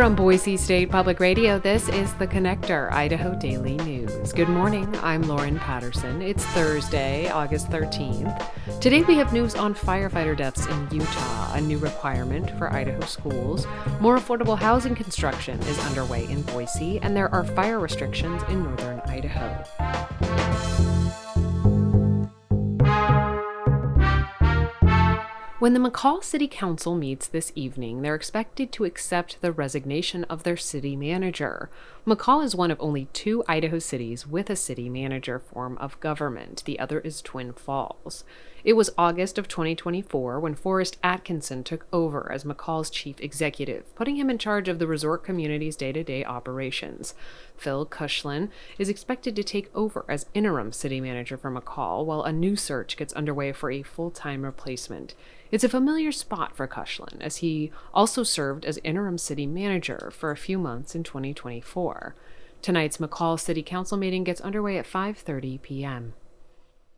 From Boise State Public Radio, this is The Connector, Idaho Daily News. Good morning, I'm Lauren Patterson. It's Thursday, August 13th. Today we have news on firefighter deaths in Utah, a new requirement for Idaho schools. More affordable housing construction is underway in Boise, and there are fire restrictions in Northern Idaho. When the McCall City Council meets this evening, they're expected to accept the resignation of their city manager. McCall is one of only 2 Idaho cities with a city manager form of government. The other is Twin Falls. It was August of 2024 when Forrest Atkinson took over as McCall's chief executive, putting him in charge of the resort community's day-to-day operations. Phil Cushlin is expected to take over as interim city manager for McCall, while a new search gets underway for a full-time replacement. It's a familiar spot for Cushlin, as he also served as interim city manager for a few months in 2024. Tonight's McCall City Council meeting gets underway at 5:30 p.m.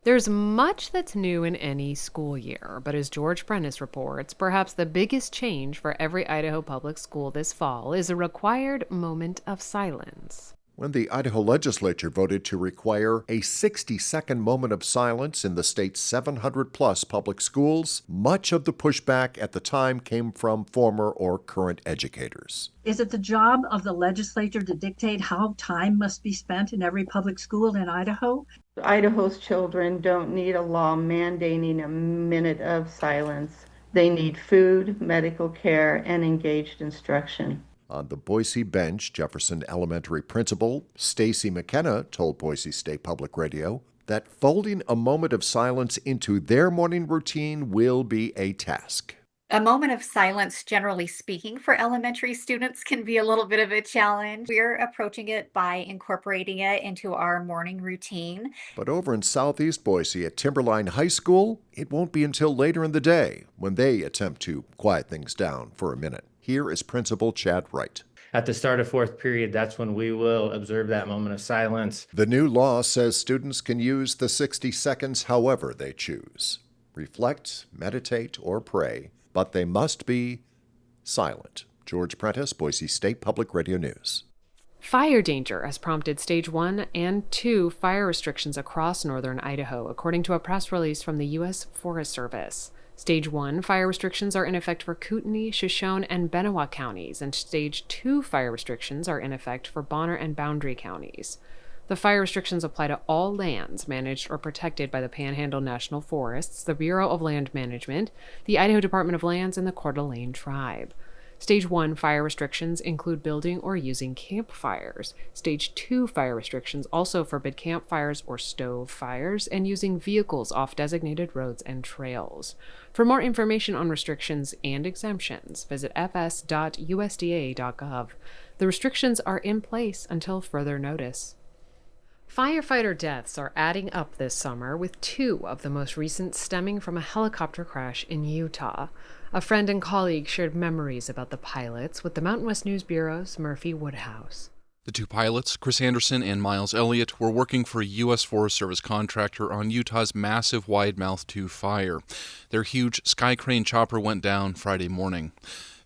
There's much that's new in any school year, but as George Prentice reports, perhaps the biggest change for every Idaho public school this fall is a required moment of silence. When the Idaho legislature voted to require a 60-second moment of silence in the state's 700-plus public schools, much of the pushback at the time came from former or current educators. Is it the job of the legislature to dictate how time must be spent in every public school in Idaho? Idaho's children don't need a law mandating a minute of silence. They need food, medical care, and engaged instruction. On the Boise bench, Jefferson Elementary principal Stacy McKenna told Boise State Public Radio that folding a moment of silence into their morning routine will be a task. A moment of silence, generally speaking, for elementary students can be a little bit of a challenge. We're approaching it by incorporating it into our morning routine. But over in southeast Boise at Timberline High School, it won't be until later in the day when they attempt to quiet things down for a minute. Here is Principal Chad Wright. At the start of fourth period, that's when we will observe that moment of silence. The new law says students can use the 60 seconds however they choose. Reflect, meditate, or pray, but they must be silent. George Prentice, Boise State Public Radio News. Fire danger has prompted Stage 1 and 2 fire restrictions across northern Idaho, according to a press release from the U.S. Forest Service. Stage 1 fire restrictions are in effect for Kootenai, Shoshone, and Benewah counties, and Stage 2 fire restrictions are in effect for Bonner and Boundary counties. The fire restrictions apply to all lands managed or protected by the Panhandle National Forests, the Bureau of Land Management, the Idaho Department of Lands, and the Coeur d'Alene Tribe. Stage 1 fire restrictions include building or using campfires. Stage 2 fire restrictions also forbid campfires or stove fires and using vehicles off designated roads and trails. For more information on restrictions and exemptions, visit fs.usda.gov. The restrictions are in place until further notice. Firefighter deaths are adding up this summer, with 2 of the most recent stemming from a helicopter crash in Utah. A friend and colleague shared memories about the pilots with the Mountain West News Bureau's Murphy Woodhouse. The 2 pilots, Chris Anderson and Miles Elliott, were working for a U.S. Forest Service contractor on Utah's massive Wide-Mouth 2 fire. Their huge Sky Crane chopper went down Friday morning.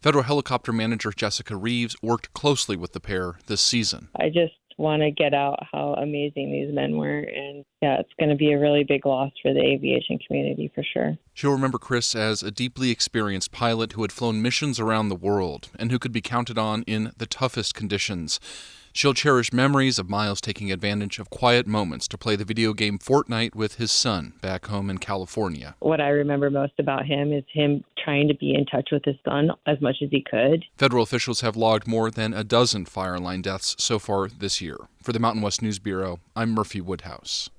Federal helicopter manager Jessica Reeves worked closely with the pair this season. I just want to get out how amazing these men were, and it's going to be a really big loss for the aviation community for sure. She'll remember Chris as a deeply experienced pilot who had flown missions around the world and who could be counted on in the toughest conditions. She'll cherish memories of Miles taking advantage of quiet moments to play the video game Fortnite with his son back home in California. What I remember most about him is him trying to be in touch with his son as much as he could. Federal officials have logged more than a dozen fire line deaths so far this year. For the Mountain West News Bureau, I'm Murphy Woodhouse.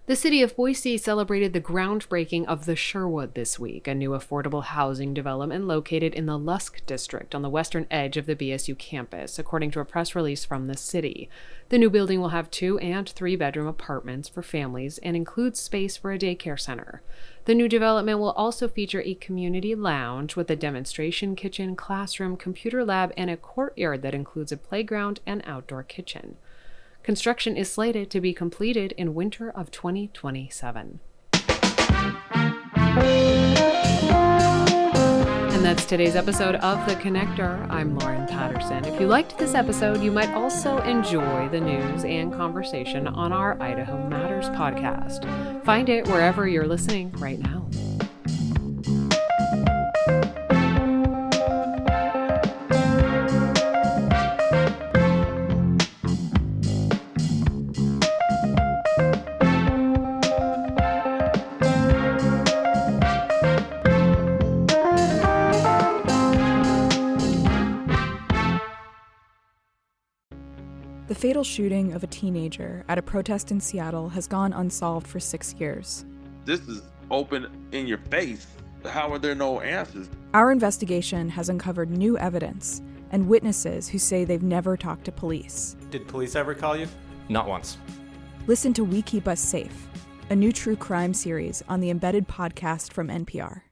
The city of Boise celebrated the groundbreaking of the Sherwood this week, a new affordable housing development located in the Lusk district on the western edge of the BSU campus, according to a press release from the city. The new building will have 2- and 3-bedroom apartments for families and includes space for a daycare center. The new development will also feature a community lounge with a demonstration kitchen, classroom, computer lab, and a courtyard that includes a playground and outdoor kitchen. Construction is slated to be completed in winter of 2027. And And that's today's episode of The Connector. I'm Lauren Patterson. If you liked this episode, you might also enjoy the news and conversation on our Idaho Matters podcast. Find it wherever you're listening right now. The fatal shooting of a teenager at a protest in Seattle has gone unsolved for 6 years. This is open in your face. How are there no answers? Our investigation has uncovered new evidence and witnesses who say they've never talked to police. Did police ever call you? Not once. Listen to We Keep Us Safe, a new true crime series on the Embedded podcast from NPR.